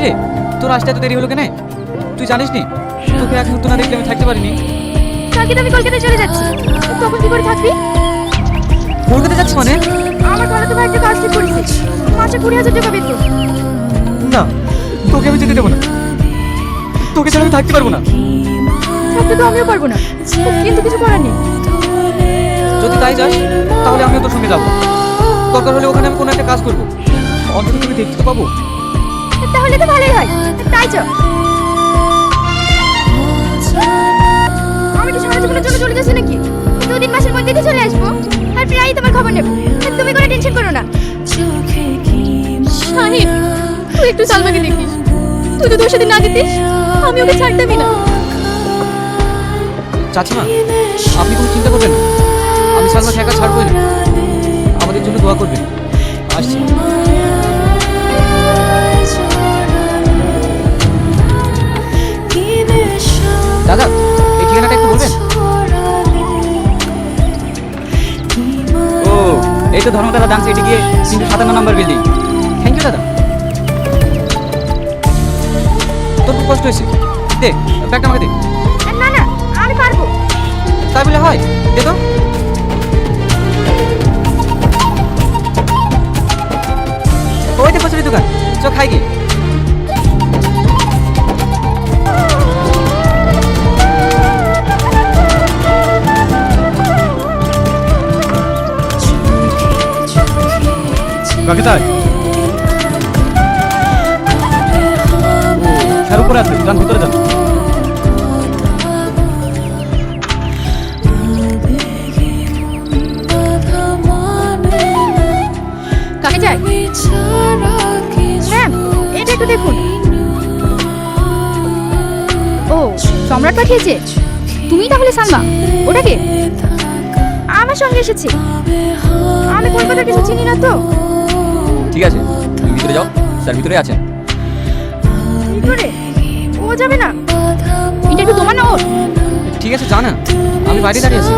কিরে তোর আসতে এত দেরি হলো কেন? তুই জানিস নি তোকে এক মুহূর্ত না দেখলে আমি থাকতে পারিনি। কালকে তো আমি কলকাতায় চলে যাচ্ছি, তখন কি করে থাকবি? কলকাতা যাচ্ছি মানে? আমার খালাতো ভাই একটা কাজ ঠিক করেছে, মাসে 20,000 টাকা বেতন। না তোকে আমি যেতে দেবো না, তোকে ছাড়া আমি থাকতে পারবো না। থাকতে তো আমিও পারবো না, কিন্তু কিছু করার নেই। যদি তাই যাস তাহলে আমিও তোর সঙ্গে যাবো। দরকার হলে ওখানে আমি কোনো একটা কাজ করবো, অন্তত তুমি দেখতে তো পাবো। তাহলে তো ভালোই হয়, তাই চল। আমি কি সারা জীবনের জন্য চলে যাচ্ছি নাকি? 2-3 মাসের মধ্যেই তো চলে আসবো, আর প্রায়ই তোমার খবর নেব। তুমি কোনো টেনশন করো না। শাহিন, তুই একটু সালমাকে দেখিস, তুই যদি ওর সাথে না যেতিস আমি ওকে ছাড়তামই না। চাচিমা আপনি কোনো চিন্তা করবেন না, আমি সালমাকে একা ছাড়বই না। আমাদের জন্য দোয়া করবেন। আসছি। দাদা এই ঠিকানাটা একটু বলবেন? ও এই তো ধর্মতলা ডান্স এটি গিয়ে 357 নম্বর বিল্ডিং। থ্যাংক ইউ দাদা। তোর খুব কষ্ট হয়েছে, দে ব্যাগটা আমাকে দে। না না, আমি পারবো। তাই বলে হয়, দে তো। ওই তো কচুরি দোকান, চ খাই গিয়ে। কাকে চাই? স্যার উপরে আছে, যান ভিতরে যান। কাকে চাই? ম্যাম এটা একটু দেখুন। ও সম্রাট পাঠিয়েছে, তুমি তাহলে সালমা? ওটা কে? আমার সঙ্গে এসেছে, আমি কলকাতার কিছু চিনি না তো। ঠিক আছে তুমি ভিতরে যাও, স্যার ভিতরে আছেন। ভিতরে ও যাবে না? এটা একটু তোমার না ওর? ঠিক আছে জানা, আমি বাইরে দাঁড়িয়ে আছি।